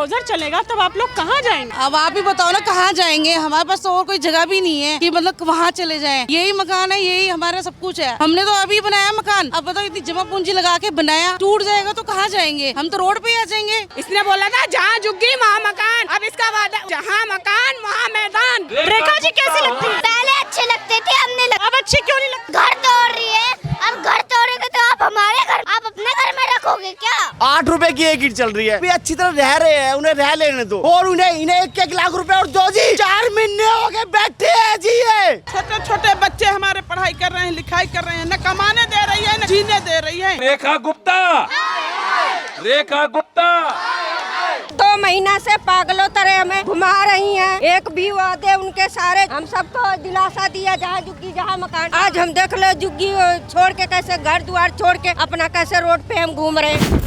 Bulldozer चलेगा तब आप लोग कहाँ जाएंगे? अब आप ही बताओ ना, कहाँ जाएंगे? हमारे पास तो और कोई जगह भी नहीं है कि मतलब वहाँ चले जाएं। यही मकान है, यही हमारा सब कुछ है। हमने तो अभी बनाया मकान, अब बताओ इतनी जमा पूंजी लगा के बनाया, टूट जाएगा तो कहाँ जाएंगे? हम तो रोड पे ही आ जाएंगे। इसने बोला था जहाँ झुग्गी वहाँ मकान, अब इसका वादा जहाँ मकान वहाँ मैदान। रेखा जी कैसी लगती है? पहले अच्छे लगते थे, अब अच्छी क्यों नहीं लगती? घर तोड़ रही है, अब घर तोड़ेंगे तो आप हमारे घर, आप अपने घर में रखोगे क्या? 8 रुपए की एक ईंट चल रही है। भी अच्छी तरह रह रहे हैं, उन्हें रह लेने दो। और इन्हें 1-1 लाख रुपए और दो जी। 4 महीने हो गए बैठे हैं जी। ये छोटे छोटे बच्चे हमारे पढ़ाई कर रहे हैं, लिखाई कर रहे हैं, न कमाने दे रही है न जीने दे रही है। रेखा गुप्ता, रेखा गुप्ता 2 महीना से पागलों तरह हमें घुमा रही हैं। एक भी वादे उनके सारे हम सबको दिलासा दिया, जहाँ झुग्गी जहाँ मकान। आज हम देख लो झुग्गी छोड़ के कैसे घर द्वार छोड़ के अपना कैसे रोड पे हम घूम रहे हैं।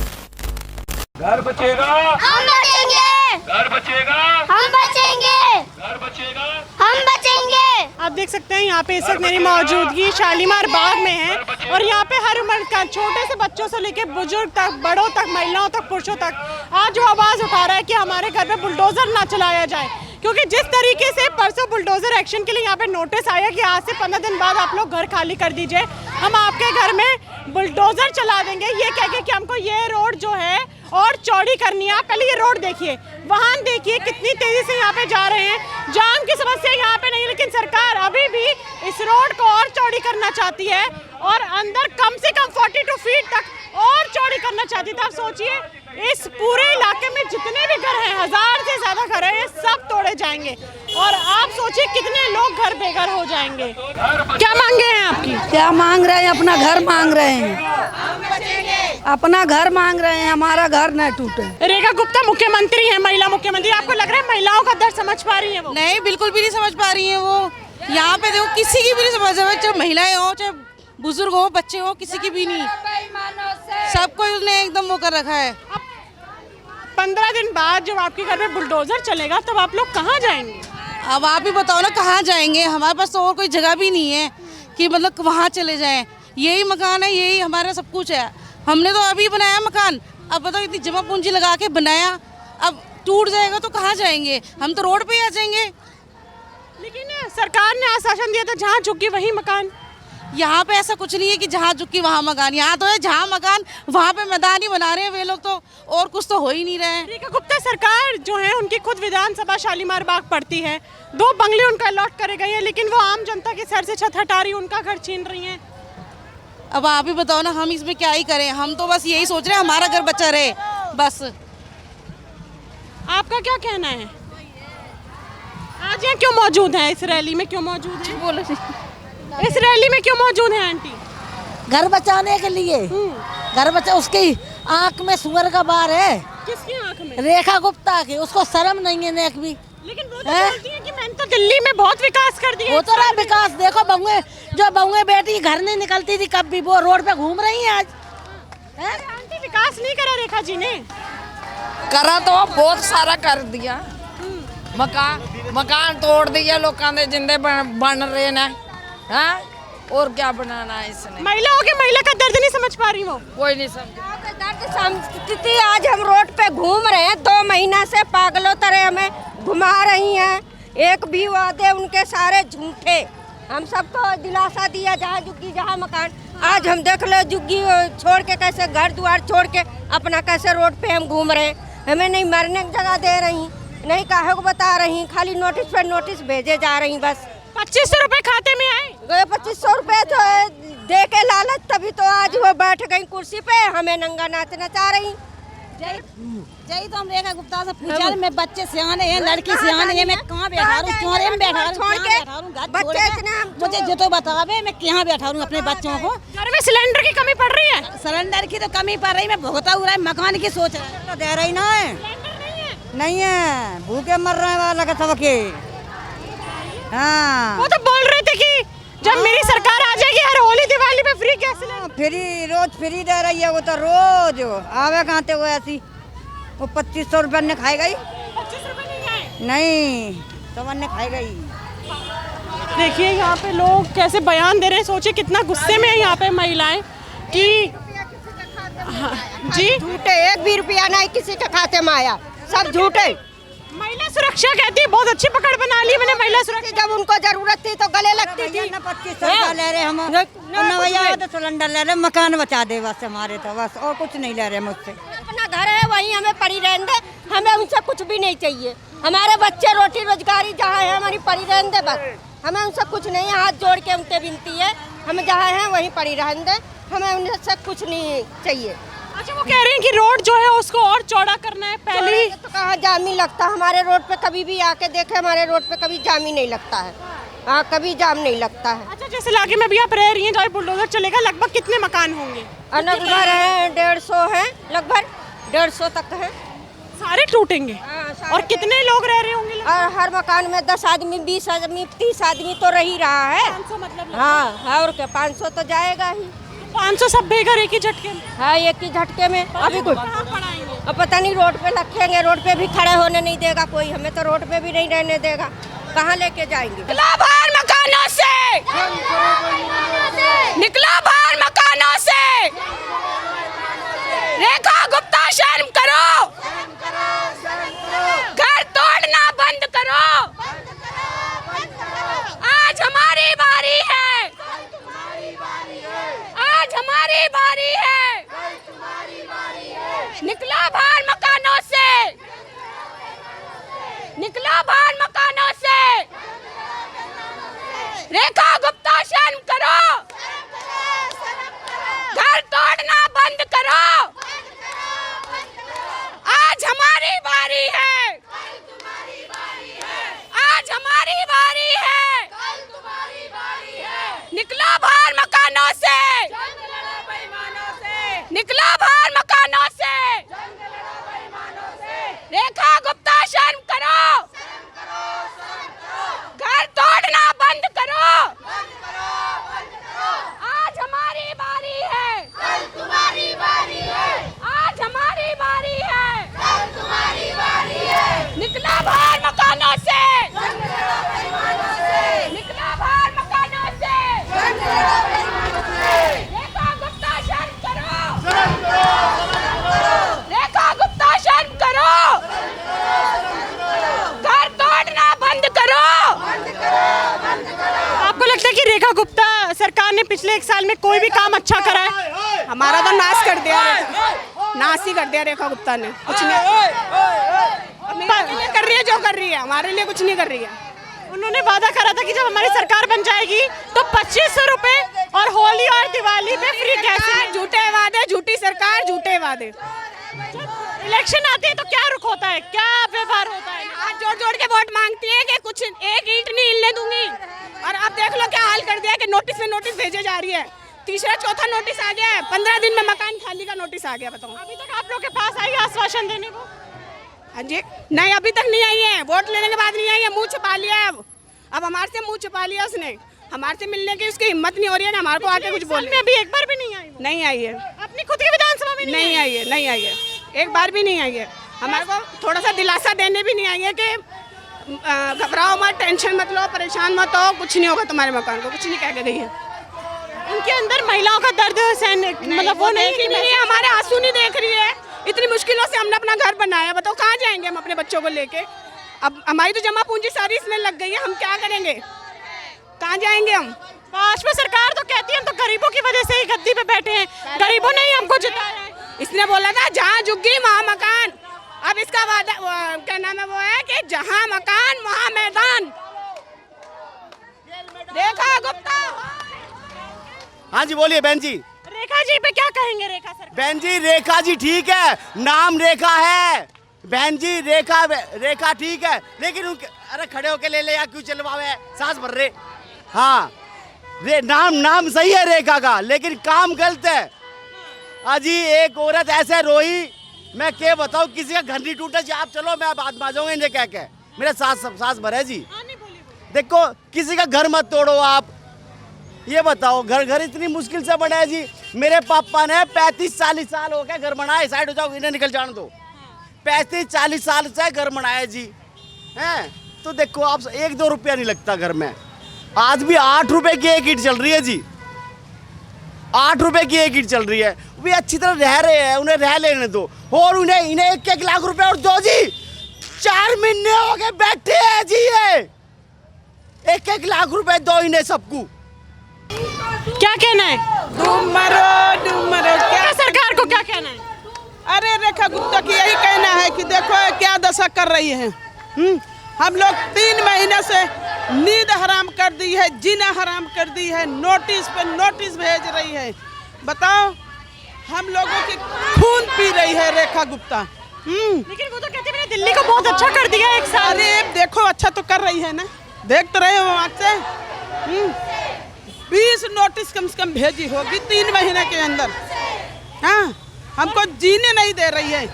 घर बचेगा, हम बचेंगे, घर बचेगा, हम बचेंगे, घर बचेगा, हम बचेंगे। आप देख सकते हैं यहाँ पे इस वक्त मेरी मौजूदगी शालीमार बाग में है और यहाँ पे हर उम्र का, छोटे से बच्चों से लेके बुजुर्ग तक, बड़ों तक, महिलाओं तक, पुरुषों तक आज जो आवाज उठा रहा है कि हमारे घर पे बुलडोजर ना चलाया जाए। क्योंकि जिस तरीके से परसों बुलडोजर एक्शन के लिए यहाँ पे नोटिस आया कि आज से 15 दिन बाद आप लोग घर खाली कर दीजिए, हम आपके घर में बुलडोजर चला देंगे, ये कह के कि हमको ये रोड जो है और चौड़ी करनी है। आप पहले ये रोड देखिए, वाहन देखिए कितनी तेजी से यहाँ पे जा रहे हैं। जाम की समस्या यहाँ पे नहीं, लेकिन सरकार अभी भी इस रोड को और चौड़ी करना चाहती है और अंदर कम से कम 42 फीट तक और चौड़ी करना चाहती है। आप सोचिए इस पूरे इलाके में जितने भी घर हैं, 1000 से ज्यादा घर हैं, सब तोड़े जाएंगे और आप सोचिए कितने लोग घर बेघर हो जाएंगे। क्या मांगे हैं आपकी? क्या मांग रहे हैं? अपना घर मांग रहे हैं, अपना घर मांग रहे हैं, हमारा घर न टूटे। रेखा गुप्ता मुख्यमंत्री है, महिला मुख्यमंत्री, आपको लग रहा है महिलाओं का दर्द समझ पा रही है वो? नहीं, बिल्कुल भी नहीं समझ पा रही है वो। यहाँ पे देखो किसी की भी नहीं समझ रहा, चाहे महिलाएं हो, चाहे बुजुर्ग हो, बच्चे हो, किसी की भी नहीं। सबको उसने एकदम वो कर रखा है। 15 दिन बाद जब आपके घर में बुलडोजर चलेगा तब आप लोग कहाँ जाएंगे? अब आप ही बताओ ना, कहाँ जाएंगे? हमारे पास तो और कोई जगह भी नहीं है कि मतलब वहाँ चले जाएं। यही मकान है, यही हमारा सब कुछ है। हमने तो अभी बनाया मकान, अब बताओ इतनी जमा पूंजी लगा के बनाया, अब टूट जाएगा तो कहाँ जाएंगे? हम तो रोड पे ही आ जाएंगे। लेकिन सरकार ने आश्वासन दिया था जहाँ झुकी वही मकान। यहाँ पे ऐसा कुछ नहीं है कि जहाँ झुकी वहाँ मकान। यहाँ तो है जहाँ मकान वहाँ पे मैदान ही बना रहे हैं वे लोग, तो और कुछ तो हो ही नहीं रहे हैं। रेखा गुप्ता सरकार जो है उनकी खुद विधानसभा शालीमार बाग पड़ती है, 2 बंगले उनका अलॉट करे गए हैं, लेकिन वो आम जनता के सर से छत हटा रही है, उनका घर छीन रही है। अब आप ही बताओ ना, हम इसमें क्या ही करें? हम तो बस यही सोच रहे हैं हमारा घर बचा रहे बस। आपका क्या कहना है? आज यहाँ क्यों मौजूद है? इस रैली में क्यों मौजूद है? बोलो, इस रैली में क्यों मौजूद है आंटी? घर बचाने के लिए। घर बचा, उसकी आंख में सुअर का बार है। किसकी आंख में? रेखा गुप्ता की। उसको शर्म नहीं है नेक भी। लेकिन वो तो बोलती है कि मैंने तो दिल्ली में बहुत विकास कर दिया। वो तो रहा विकास, देखो बहुएं बेटी घर नहीं निकलती थी कब भी, वो रोड पे घूम रही है आज। आंटी विकास नहीं करा रेखा जी ने? करा तो बहुत सारा कर दिया। मकान तोड़ दिया लोगों ने, जिंदे बन रहे ना। हाँ, और क्या बनाना है इसने? महिलाओं के महिला का दर्द नहीं समझ पा रही वो? कोई नहीं समझ। दर्द समझती आज हम रोड पे घूम रहे हैं। 2 महीना से पागलों तरह हमें घुमा रही हैं। एक भी वादे उनके सारे झूठे। हम सबको दिलासा दिया, जहाँ झुग्गी जहाँ मकान। आज हम देख लो झुग्गी छोड़ के कैसे घर द्वार छोड़ के अपना कैसे रोड पे हम घूम रहे हैं। हमें नहीं मरने की जगह दे रही, नहीं काहे को बता रही, खाली नोटिस पे नोटिस भेजे जा रही बस। 2500 रुपए खाते में आए गए, 2500 रुपए तो दे के लालच, तभी तो आज वो बैठ गई कुर्सी पे, हमें नंगा नाचना चाह रही। जय तो हम रेखा गुप्ता से पूछा, मैं बच्चे सियाने हैं, लड़की सियाने है, मैं कहाँ बैठा हूँ? चौरे में बैठा हूँ, बच्चे मुझे जो तो बतावे, मैं कहाँ बैठा हूँ अपने बच्चों को? घर में सिलेंडर की कमी पड़ रही है? सिलेंडर की तो कमी पड़ रही, मैं भुगता हुआ मकान की सोच रहा तो दे रही ना है। नहीं है, भूखे मर रहे वाला का सबके। हाँ, वो तो बोल रहे थे कि जब मेरी सरकार आ जाएगी हर होली दिवाली पे फ्री गैस सिलेंडर। फ्री रोज फ्री दे रही है वो तो, रोज आवे खाते हुए ऐसी। वो 2500 रुपये ने खाई गई। 25 रुपए नहीं आए? नहीं, तो ने खाई गई। देखिए यहाँ पे लोग कैसे बयान दे रहे हैं, सोचिए कितना गुस्से में है यहाँ पे महिलाएं कि जी झूठे, 1 भी रुपया नहीं किसी के खाते में आया। सब झूठे। महिला सुरक्षा कहती है, बहुत अच्छी पकड़ बना ली मैंने महिला सुरक्षा। जब उनको जरूरत थी तो गले लगती थी। 25 ले रहे हम, नवैया सिलेंडर ले रहे, मकान बचा दे बस हमारे, तो बस और कुछ नहीं ले रहे मुझसे। अपना घर है वहीं हमें पड़ी रहने दे, हमें उनसे कुछ भी नहीं चाहिए। हमारे बच्चे रोटी रोजगारी जहाँ है हमारी पड़ी रहने दे बस, हमें उनसे कुछ नहीं। हाथ जोड़ के उनसे विनती है, हम जहाँ हैं वहीं पड़ी रहने दे, हमें उनसे कुछ नहीं चाहिए। अच्छा, वो कह रही हैं कि रोड जो है उसको और चौड़ा करना है। पहले तो कहाँ जाम ही लगता, हमारे रोड पे कभी भी आके देखे, हमारे रोड पे कभी जाम ही नहीं लगता है। हाँ, कभी जाम नहीं लगता है। अच्छा, जिस इलाके में भी आप रह रही हैं जहाँ बुलडोजर चलेगा, लगभग कितने मकान होंगे? लगभग है 150 है, लगभग 150 तक है। सारे टूटेंगे? सारे और कितने लोग रह रहे होंगे? और हर मकान में 10 आदमी, 20 आदमी, 30 आदमी तो रह ही रहा है। 500 मतलब? हाँ, और क्या 500 तो जाएगा ही। 500 सब बेघर एक ही झटके में? हाँ, एक ही झटके में। अभी कुछ पढ़ाएंगे? अब पता नहीं, रोड पे रखेंगे, रोड पे भी खड़े होने नहीं देगा कोई, हमें तो रोड पे भी नहीं रहने देगा। कहाँ लेके जाएंगे? निकला बाहर मकानों से, निकला बाहर मकानों से। रेखा गुप्ता शर्म करो, घर तोड़ना बंद करो। आज हमारी बारी है, आज हमारी बारी है। निकला बाहर मकानों से, निकला बाहर मकानों से। रेखा गुप्ता शर्म करो, घर तोड़ना बंद करो। आज हमारी बारी है, आज हमारी बारी है। निकला बाहर मकानों से, निकला बाहर मकानों से। रेखा गुप्ता शर्म करो, घर तोड़ना बंद करो। आज हमारी बारी है, तुम्हारी बारी है। आज हमारी बारी है, तुम्हारी बारी है। निकला बाहर मकानों से, निकला बाहर मकानों से। रेखा गुप्ता शर्म करो, रेखा गुप्ता शर्म करो। घर तोड़ना बंद करो। आपको लगता है कि रेखा गुप्ता सरकार ने पिछले 1 साल में कोई भी काम अच्छा करा है? हमारा तो नाश कर दिया, नाश ही कर दिया रेखा गुप्ता ने। कुछ नहीं कर रही है, जो कर रही है हमारे लिए कुछ नहीं कर रही है। उन्होंने वादा करा था कि जब हमारी सरकार बन जाएगी तो 2500 रुपए और होली और दिवाली पे फ्री गैस। झूठे वादे, झूठी सरकार, झूठे वादे। इलेक्शन आते हैं तो क्या रुख होता है, क्या व्यवहार होता है? हाथ जोड़ जोड़ के वोट मांगती है कि कुछ एक ईंट नहीं हिलने दूंगी। और अब देख लो क्या हाल कर दिया कि नोटिस पे नोटिस भेजे जा रही है। तीसरा चौथा नोटिस आ गया है, 15 दिन में मकान खाली का नोटिस आ गया। बताओ, अभी तक आप लोग के पास आई आश्वासन देने को? हाँ जी, नहीं अभी तक नहीं आई है। वोट लेने के बाद नहीं आई है, मुंह छुपा लिया है। अब हमारे से मुंह छुपा लिया उसने, हमारे से मिलने की उसकी हिम्मत नहीं हो रही है ना हमारे को आके कुछ बोलने। अभी एक बार भी नहीं आई? नहीं आई है, अपनी खुद की विधानसभा में नहीं आई है, नहीं आई है, एक बार भी नहीं आई है। हमारे को थोड़ा सा दिलासा देने भी नहीं आई है कि घबराओ मत, टेंशन मत लो, परेशान मत हो, कुछ नहीं होगा तुम्हारे मकान को, कुछ नहीं कह के गई है। उनके अंदर महिलाओं का दर्द सहन, मतलब वो नहीं देख नहीं है, हमारे आंसू नहीं देख रही है। इतनी मुश्किलों से हमने अपना घर बनाया, बताओ कहाँ जाएंगे हम अपने बच्चों को लेके? अब हमारी तो जमा पूंजी सारी इसमें लग गई है, हम क्या करेंगे, कहाँ जाएंगे हम? भाजपा सरकार तो कहती है हम तो गरीबों की वजह से ही गद्दी पे बैठे हैं, गरीबों ने ही हमको जिताया है। इसने बोला था जहाँ झुग्गी वहाँ मकान। अब इसका वादा क्या नाम है, वो है कि जहाँ मकान वहाँ मैदान। रेखा गुप्ता। हाँ जी बोलिए बहन जी। रेखा जी पे क्या कहेंगे? रेखा सरकार? बहन जी रेखा जी ठीक है, नाम रेखा है बहन जी, रेखा ठीक है, लेकिन उनके अरे खड़े होके ले या क्यों चलवावे, सांस भर रहे। हाँ नाम सही है रेखा का, लेकिन काम गलत है। अजी एक औरत ऐसे रोई, मैं क्या बताऊँ, किसी का घर नहीं टूटा जी, आप चलो मैं बात बाजूंगा इन्हें कह के, मेरा सांस भरे जी। देखो किसी का घर मत तोड़ो आप, ये बताओ घर इतनी मुश्किल से बना है जी। मेरे पापा ने 35-40 साल हो गए घर बनाए, साइड हो जाओ इन्हें निकल जाने दो। 35-40 साल से घर बनाया जी हैं, तो देखो आप 1-2 रुपया नहीं लगता घर में। आज भी 8 रुपए की एक ईंट चल रही है जी, 8 रुपए की एक ईंट चल रही है। वे अच्छी तरह रह रहे हैं, उन्हें रह लेने दो, और इन्हें 1-1 लाख रुपए और दो जी। 4 महीने हो गए बैठे हैं जी ये। 1-1 लाख रुपए दो इन्हें सबको। क्या कहना है? डूब मरो क्या सरकार को क्या कहना है? अरे रेखा गुप्ता की यही कहना है कि देखो क्या दशा कर रही है। हम लोग 3 महीने से नींद हराम कर दी है, जीना हराम कर दी है, नोटिस पे नोटिस भेज रही है। बताओ, हम लोगों की खून पी रही है रेखा गुप्ता। लेकिन वो तो कहते हैं दिल्ली को बहुत अच्छा कर दिया 1 साल। अरे देखो अच्छा तो कर रही है ना, देख तो रहे हो वहाँ से। 20 नोटिस कम से कम भेजी होगी 3 महीने के अंदर। हाँ, हमको जीने नहीं दे रही है।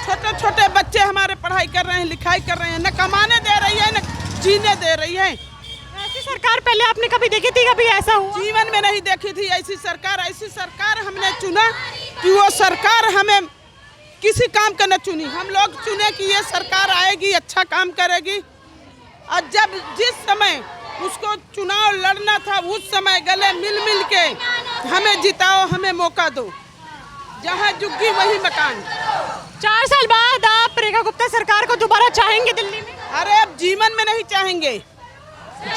छोटे छोटे बच्चे हमारे पढ़ाई कर रहे हैं, लिखाई कर रहे हैं, न कमाने दे रही है न जीने दे रही है। ऐसी सरकार पहले आपने कभी देखी थी? कभी ऐसा हुआ? जीवन में नहीं देखी थी ऐसी सरकार। ऐसी सरकार हमने चुना कि वो सरकार हमें किसी काम का न चुनी, हम लोग चुने कि ये सरकार आएगी, अच्छा काम करेगी। और जब जिस समय उसको चुनाव लड़ना था उस समय गले मिल के हमें जिताओ, हमें मौका दो, जहाँ झुग्गी वही मकान। 4 साल बाद आप रेखा गुप्ता सरकार को दोबारा चाहेंगे दिल्ली में? अरे अब जीवन में नहीं चाहेंगे,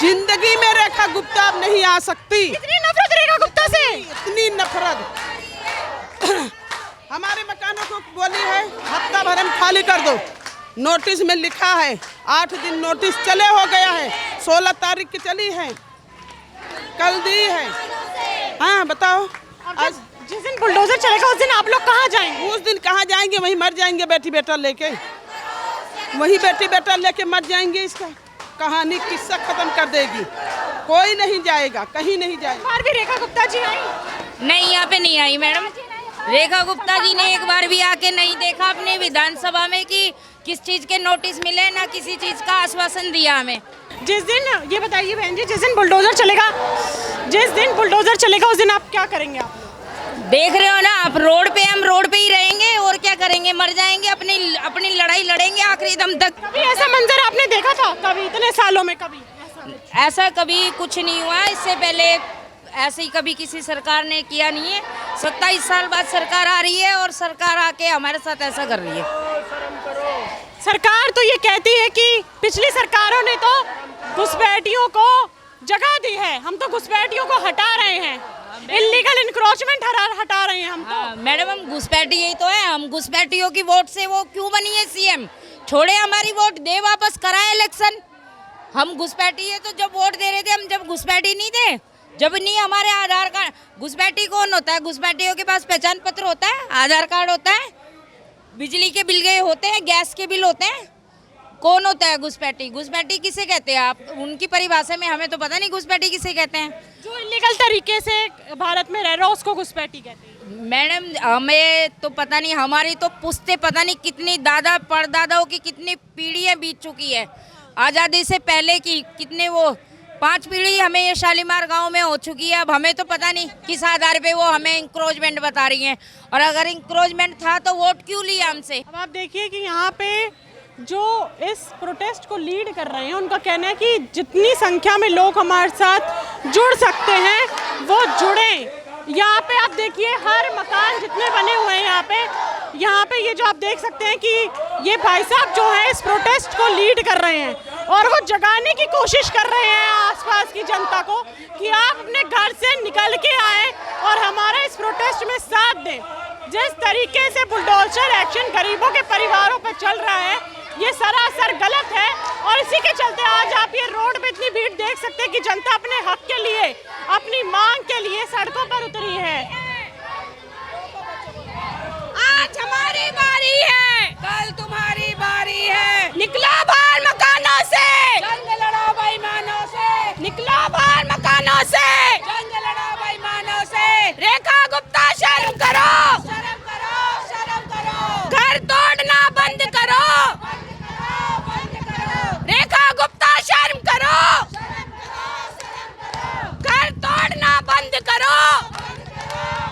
जिंदगी में रेखा गुप्ता अब नहीं आ सकती। इतनी नफरत रेखा गुप्ता से? इतनी नफरत। हमारे मकानों को बोली है हफ्ता भर में खाली कर दो। नोटिस में लिखा है 8 दिन नोटिस चले हो गया है, 16 तारीख की चली है, कल दी है। हाँ बताओ, जिस दिन बुलडोजर चलेगा उस दिन आप लोग कहाँ जाएंगे? उस दिन कहाँ जाएंगे? वहीं मर जाएंगे बेटी बेटा लेके, वही बेटी बेटा लेके मर जाएंगे। इसका कहानी किस्सा खत्म कर देगी। कोई नहीं जाएगा, कहीं नहीं जाएगा। बार भी रेखा गुप्ता जी आई? नहीं, यहाँ पे नहीं आई मैडम। रेखा गुप्ता जी ने एक बार भी आके नहीं देखा अपने विधानसभा में कि किस चीज के नोटिस मिले, ना किसी चीज का आश्वासन दिया हमें। जिस दिन, ये बताइए बहन जी, जिस दिन बुलडोजर चलेगा उस दिन आप क्या करेंगे? आप देख रहे हो ना आप, रोड पे हम रोड पे ही रहेंगे और क्या करेंगे, मर जाएंगे, अपनी लड़ाई लड़ेंगे आखिरी दम तक। कभी ऐसा मंजर आपने देखा था? कभी इतने सालों में कभी ऐसा कभी कुछ नहीं हुआ। इससे पहले ऐसे ही कभी किसी सरकार ने किया नहीं है। 27 साल बाद सरकार आ रही है और सरकार आके हमारे साथ ऐसा कर रही है। सरकार तो ये कहती है कि पिछली सरकारों ने तो घुसपैठियों को जगह दी है, हम तो घुसपैठियों को हटा रहे हैं, इल्लीगल इंक्रोचमेंट हटा रहे हैं हम तो। मैडम हम घुसपैठी यही तो है, हम घुसपैठियों की वोट से वो क्यों बनी है सीएम? छोड़े हमारी वोट, दे वापस, कराए इलेक्शन। हम घुसपैठी है तो जब वोट दे रहे थे हम जब घुसपैठी नहीं थे, जब नहीं हमारे आधार कार्ड। घुसपैठी कौन होता है? घुसपैठियों के पास पहचान पत्र होता है, आधार कार्ड होता है, बिजली के बिल गए होते हैं, गैस के बिल होते हैं। कौन होता है घुसपैठी? घुसपैठी किसे कहते हैं आप? उनकी परिभाषा में हमें तो पता नहीं घुसपैठी किसे कहते हैं। जो इल्लीगल तरीके से भारत में रह रहा है उसको घुसपैठी कहते हैं। मैडम हमें तो पता नहीं, हमारी तो पुश्ते पता नहीं कितनी दादा परदादाओं की कितनी पीढ़ियाँ बीत चुकी है। आज़ादी से पहले की कितने वो 5 पीढ़ी हमें ये शालीमार गांव में हो चुकी है। अब हमें तो पता नहीं किस आधार पे वो हमें इंक्रोचमेंट बता रही हैं, और अगर इंक्रोचमेंट था तो वोट क्यों लिया हमसे? अब आप देखिए कि यहाँ पे जो इस प्रोटेस्ट को लीड कर रहे हैं उनका कहना है कि जितनी संख्या में लोग हमारे साथ जुड़ सकते हैं वो जुड़ें। यहाँ पे आप देखिए हर मकान जितने बने हुए हैं यहाँ पे ये जो आप देख सकते हैं कि ये भाई साहब जो है इस प्रोटेस्ट को लीड कर रहे हैं और वो जगाने की कोशिश कर रहे हैं आसपास की जनता को कि आप अपने घर से निकल के आए और हमारे इस प्रोटेस्ट में साथ दें। जिस तरीके से बुलडोजर एक्शन गरीबों के परिवारों पर चल रहा है ये सरासर गलत है, और इसी के चलते आज आप ये रोड पे इतनी भीड़ देख सकते हैं कि जनता अपने हक के लिए, अपनी मांग के लिए सड़कों पर उतरी है। आज हमारी बारी है, कल तुम्हारी बारी है। निकलो बाहर मकानों से, जंग लड़ो बेईमानों से। निकलो बाहर मकानों से, जंग लड़ो बेईमानों से। रेखा गुप्ता शर्म करो, शर्म करो, शर्म करो। घर तोड़ना बंद करो, बंद करो। रेखा गुप्ता शर्म करो, शर्म करो, शर्म करो। घर तोड़ना बंद करो,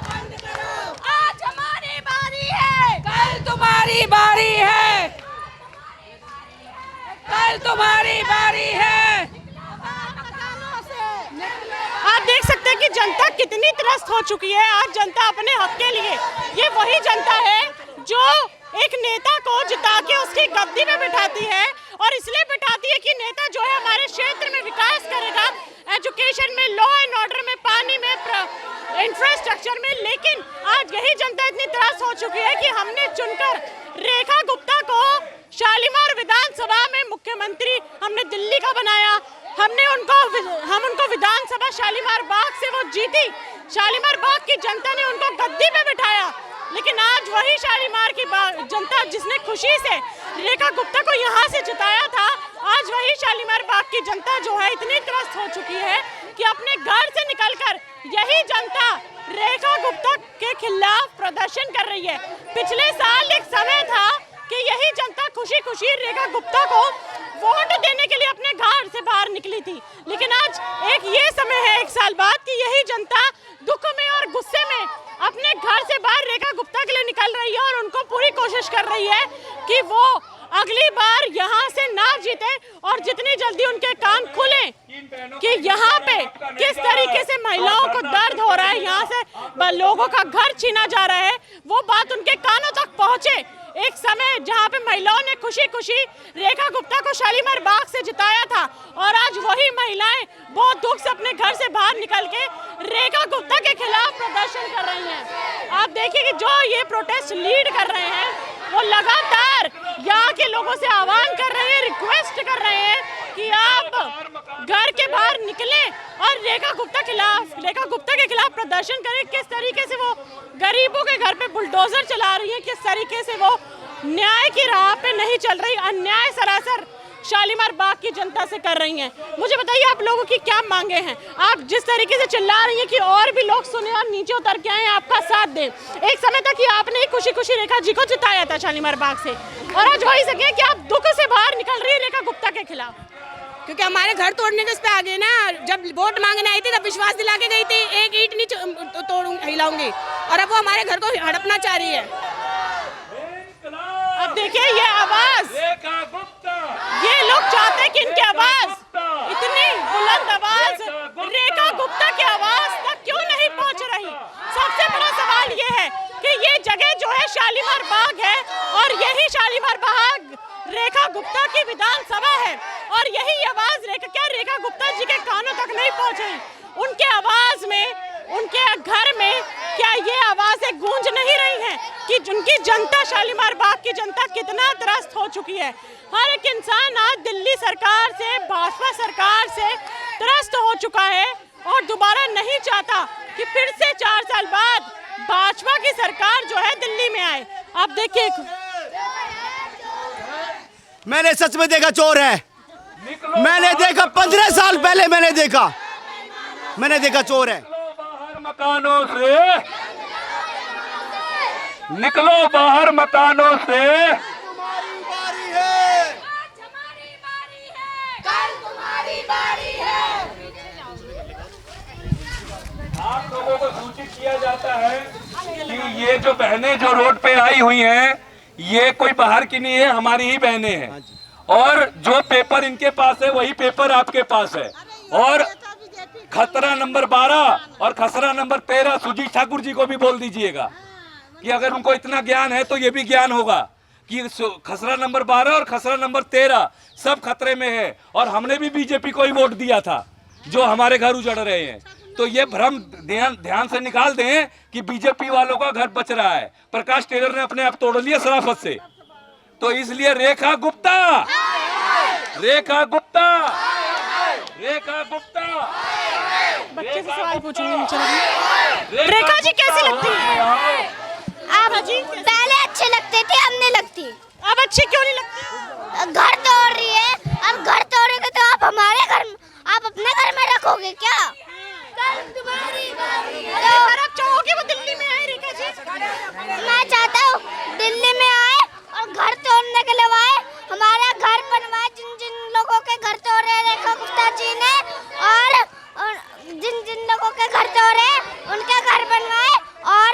बंद करो। आज हमारी बारी है, कल तुम्हारी बारी है, कल तुम्हारी बारी है। आप देख सकते हैं कि जनता कितनी त्रस्त हो चुकी है। आज जनता अपने हक के लिए, ये वही जनता है जो एक नेता को जिता के उसकी गद्दी में बिठाती है, और इसलिए बिठाती है कि नेता जो है हमारे क्षेत्र में विकास करेगा, एजुकेशन में, लॉ एंड ऑर्डर में, पानी में, इंफ्रास्ट्रक्चर में। लेकिन आज यही जनता इतनी त्रास हो चुकी है कि हमने चुनकर रेखा गुप्ता को शालीमार विधानसभा में मुख्यमंत्री हमने दिल्ली का बनाया। हम उनको विधानसभा शालीमार बाग से वो जीती, शालीमार बाग की जनता ने उनको गद्दी पे बिठाया। लेकिन आज वही शालीमार की जनता जिसने खुशी से रेखा गुप्ता को यहाँ से जिताया था, आज वही शालीमार बाग की जनता जो है इतनी त्रस्त हो चुकी है कि अपने घर से निकलकर यही जनता रेखा गुप्ता के खिलाफ प्रदर्शन कर रही है। पिछले साल एक समय था कि यही जनता खुशी खुशी रेखा गुप्ता को वोट देने के लिए अपने घर से बाहर निकली थी, लेकिन आज एक ये समय है, एक साल बाद, कि यही जनता दुख में और गुस्से में अपने घर से बाहर रेखा गुप्ता के लिए निकल रही है और उनको पूरी कोशिश कर रही है कि वो अगली बार यहाँ से ना जीते और जितनी जल्दी उनके कान खुले कि यहाँ पे किस तरीके से महिलाओं को दर्द हो रहा है, यहाँ से लोगों का घर छीना जा रहा है, वो बात उनके कानों तक पहुँचे। एक समय जहाँ पे महिलाओं ने खुशी खुशी रेखा गुप्ता को शालीमार बाग से जिताया था, और आज वही महिलाएं बहुत दुख से अपने घर से बाहर निकल के रेखा गुप्ता के खिलाफ प्रदर्शन कर रही हैं। आप देखिए कि जो ये प्रोटेस्ट लीड कर रहे हैं वो लगातार यहाँ के लोगों से आह्वान कर रहे हैं, रिक्वेस्ट कर रहे हैं कि आप घर के बाहर निकलें और रेखा गुप्ता के खिलाफ प्रदर्शन करें। किस तरीके से वो गरीबों के घर पे बुलडोजर चला रही है, किस तरीके से वो न्याय की राह पे नहीं चल रही, अन्याय सरासर शालीमार बाग की जनता से कर रही हैं। मुझे बताइए आप लोगों की क्या मांगे हैं? आप जिस तरीके से चिल्ला रही हैं कि और भी लोग सुने और नीचे उतर के आए, आपका साथ दें। एक समय तक कि आपने ही खुशी खुशी रेखा जी को जिताया था शालीमार बाग से, और आज वही सके कि आप दुख से बाहर निकल रही है रेखा गुप्ता के खिलाफ, क्योंकि हमारे घर तोड़ने के उस पे आ गए ना। जब वोट मांगने आई थी तब विश्वास दिला के गई थी, एक ईंट नहीं तोड़ूंगी, हिलाऊंगी, और अब वो हमारे घर को हड़पना चाह रही है। अब देखिए ये आवाज, ये लोग चाहते हैं कि इनकी आवाज, इतनी बुलंद आवाज रेखा गुप्ता की आवाज तक क्यों नहीं पहुंच रही। सबसे बड़ा सवाल ये है कि ये जगह जो है शालीमार बाग है, और यही शालीमार बाग रेखा गुप्ता की विधानसभा है, और यही आवाज रेखा गुप्ता जी के कानों तक नहीं पहुंच रही। उनके आवाज में, उनके घर में क्या ये आवाजें गूंज नहीं रही हैं कि उनकी जनता, शालीमार बाग की जनता कितना त्रस्त हो चुकी है। हर एक इंसान आज दिल्ली सरकार से, भाजपा सरकार से त्रस्त हो चुका है और दोबारा नहीं चाहता कि फिर से 4 साल बाद भाजपा की सरकार जो है दिल्ली में आए। आप देखिए, मैंने सच में देखा चोर है, मैंने देखा 15 साल पहले मैंने देखा चोर है। मकानों से निकलो बाहर, मकानों से। तुम्हारी बारी है, आज हमारी बारी है, कल तुम्हारी बारी है। आप लोगों को सूचित किया जाता है कि ये जो बहनें जो रोड पे आई हुई हैं, ये कोई बाहर की नहीं है, हमारी ही बहनें हैं, और जो पेपर इनके पास है वही पेपर आपके पास है। और खतरा नंबर 12 और खसरा नंबर 13 सुजीत ठाकुर जी को भी बोल दीजिएगा कि अगर उनको इतना ज्ञान है तो ये भी ज्ञान होगा कि खसरा नंबर 12 और खसरा नंबर 13 सब खतरे में है, और हमने भी बीजेपी को ही वोट दिया था जो हमारे घर उजड़ रहे हैं। तो ये भ्रम ध्यान से निकाल दें कि बीजेपी वालों का घर बच रहा है। प्रकाश टेलर ने अपने आप तोड़ लिया शराफत से। तो इसलिए रेखा गुप्ता, रेखा गुप्ता, रेखा गुप्ता। बच्चे से सवाल पूछूंगी। रेखा जी कैसी लगती है? आप जी पहले अच्छे लगते थे, अब नहीं लगती। अब अच्छी क्यों नहीं लगती? घर तोड़ रही है, अब घर तोड़ेंगे तो आप हमारे घर, आप अपने घर में रखोगे क्या? कल तुम्हारी बारी है। तो आप चाहोगे वो दिल्ली में आए रेखा जी? मैं चाहता हूँ दिल्ली में आए और घर तोड़ने के लिए आए, हमारा घर बनवाए। जिन लोगों के घर तोड़े रेखा गुप्ता जी ने, और जिन लोगों के घर तोड़े उनके घर बनवाए, और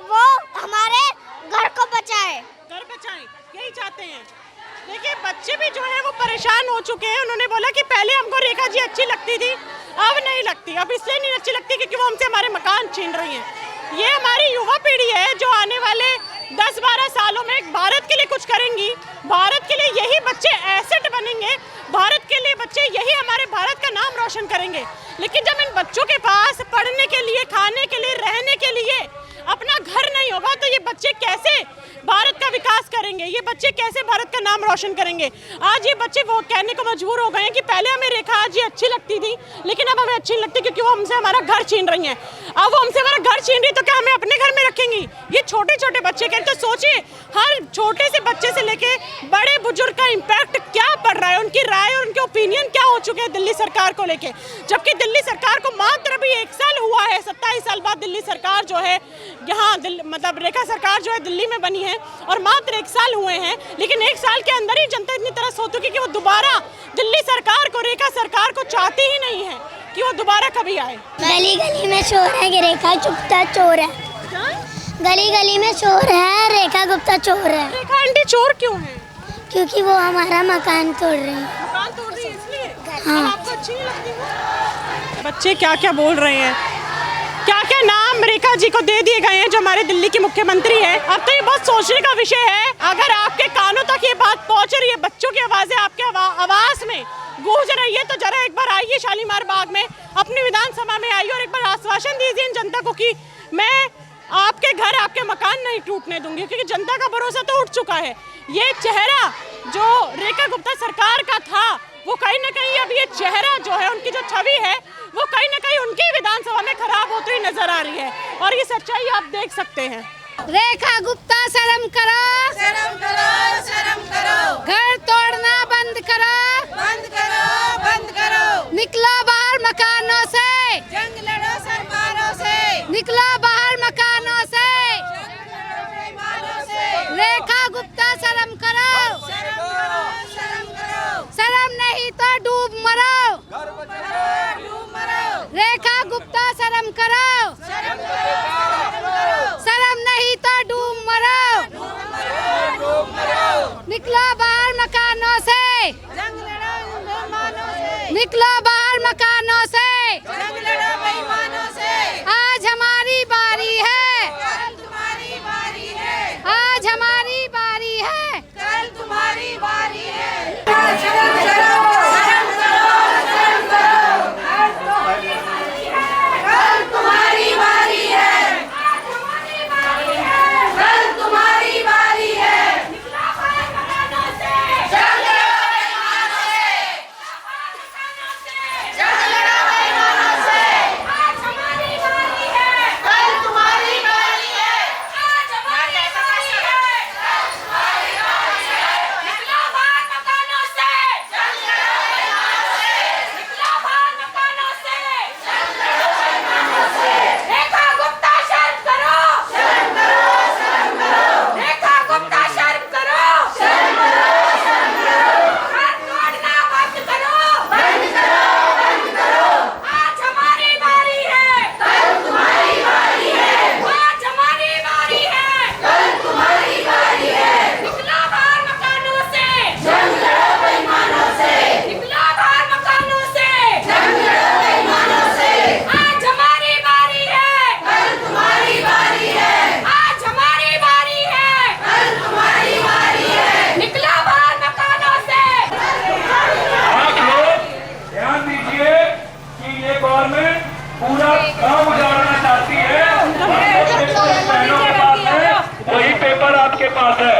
वो हमारे घर को बचाए। घर बचाएं, यही चाहते हैं। देखिए बच्चे भी जो है वो परेशान हो चुके हैं। उन्होंने बोला कि पहले हमको रेखा जी अच्छी लगती थी, अब नहीं लगती। अब इसलिए नहीं अच्छी लगती क्योंकि वो हमसे हमारे मकान छीन रही हैं। ये हमारी युवा पीढ़ी है जो आने वाले 10-12 सालों में भारत के लिए कुछ करेंगी। भारत के लिए यही बच्चे एसेट बनेंगे, भारत के लिए बच्चे यही हमारे भारत का नाम रोशन करेंगे। लेकिन जब इन बच्चों के पास पढ़ने के लिए, खाने के लिए, रहने के लिए अपना घर नहीं होगा तो ये बच्चे कैसे भारत का विकास करेंगे, ये बच्चे कैसे भारत का नाम रोशन करेंगे। आज ये बच्चे वो कहने को मजबूर हो गए हैं कि पहले हमें रेखा आज ये अच्छी लगती थी लेकिन अब हमें अच्छी नहीं लगती क्योंकि वो हमसे हमारा घर छीन रही हैं। अब वो हमसे हमारा घर छीन रही तो क्या हमें अपने घर में रखेंगी? ये छोटे छोटे बच्चे कहते हैं, तो सोचिए हर छोटे से बच्चे से लेके बड़े बुजुर्ग का इम्पैक्ट क्या पड़ रहा है, उनकी राय और उनके ओपिनियन क्या हो चुके हैं दिल्ली सरकार को लेके। जबकि दिल्ली सरकार को मात्र भी 1 साल हुआ है, 27 साल बाद दिल्ली सरकार जो है यहाँ मतलब रेखा सरकार जो है दिल्ली में बनी है और मात्र 1 साल हुए हैं, लेकिन 1 साल के अंदर ही जनता इतनी तरस हो चुकी कि वो दोबारा दिल्ली सरकार को, रेखा सरकार को चाहती ही नहीं है कि वो दोबारा कभी आए। गली गली में शोर है कि रेखा गुप्ता चोर है। गली गली में शोर है, रेखा गुप्ता चोर है। रेखा आंटी चोर क्यों है? क्योंकि वो हमारा मकान तोड़ रही है। मकान तोड़ रही है इसलिए? हाँ। आपको अच्छी नहीं लगती वो? बच्चे क्या क्या बोल रहे हैं, क्या क्या नाम रेखा जी को दे दिए गए हैं जो हमारे दिल्ली की मुख्यमंत्री है। अब तो ये बहुत सोचने का विषय है। अगर आपके कानों तक ये बात पहुंच रही है, बच्चों की आवाजें आपके आवाज में गूंज रही है, तो जरा एक बार आइए शालीमार बाग में, अपनी विधानसभा में आइए और एक बार आश्वासन दीजिए इन जनता को कि मैं आपके घर, आपके मकान नहीं टूटने दूंगी, क्योंकि जनता का भरोसा तो उठ चुका है। ये चेहरा जो रेखा गुप्ता सरकार का था वो कहीं ना कहीं अब ये चेहरा जो है, उनकी जो छवि है वो कहीं ना कहीं उनकी विधानसभा में खराब होती हुई नजर आ रही है और ये सच्चाई आप देख सकते हैं। रेखा गुप्ता शर्म करो, शर्म करो, शर्म करो। घर तोड़ना बंद करो, बंद करो, बंद करो। निकलो बाहर मकानों से, जंग लड़ो सरकारों से, निकलो बाहर मकानों से। रेखा गुप्ता शर्म करो, शर्म करो, शर्म करो। शर्म नहीं तो डूब मरो। डूब मरो। रेखा गुप्ता शर्म करो, शर्म करो, शर्म करो। शर्म नहीं तो डूब मरो। डूब मरो। निकलो बाहर मकानों से, जंग लड़ो बेईमानों से, निकलो बाहर मकानों से। जंग लड़ो बेईमानों से। आज हमारी बारी है, कल तुम्हारी बारी है, आज हमारी बारी है। कल तुम्हारी बारी है। शर्म करो, शर्म करो, शर्म करो। कल तुम्हारी बारी है, कल तुम्हारी बारी है। जंग लड़ो बेईमानों से, जंग लड़ो बेईमानों से। आज हमारी बारी है, कल तुम्हारी बारी है, आज हमारी बारी है, कल तुम्हारी बारी है। निकलो बाहर मकानों से, जंग लड़ो बेईमानों से, निकलो बाहर मकानों से, जंग लड़ो बेईमानों से। रेखा गुप्ता शर्म करो, शर्म करो, शर्म करो। रेखा गुप्ता शर्म करो, शर्म करो, शर्म करो। घर तोड़ना बंद करो, बंद करो, बंद करो। आज हमारी बारी है, कल तुम्हारी बारी है, आज हमारी बारी है, कल तुम्हारी बारी है। निकलो बाहर मकानों से, जंग लड़ो बेईमानों से, निकलो बाहर मकानों से, जंग लड़ो बेईमानों से। आज हमारी बारी है, कल तुम्हारी बारी है, आज हमारी बारी है, कल तुम्हारी बारी है। निकलो बाहर मकानों से। आप लोग ध्यान दीजिए कि ये गवर्नमेंट पूरा गांव उजाड़ना चाहती है। बहनों के पास है वही पेपर आपके पास है,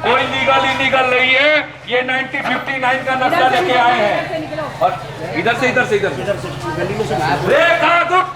कोई लीगल इलीगल नहीं है। ये 1959 का नक्शा लेके आए हैं और इधर से रेखा गुप्ता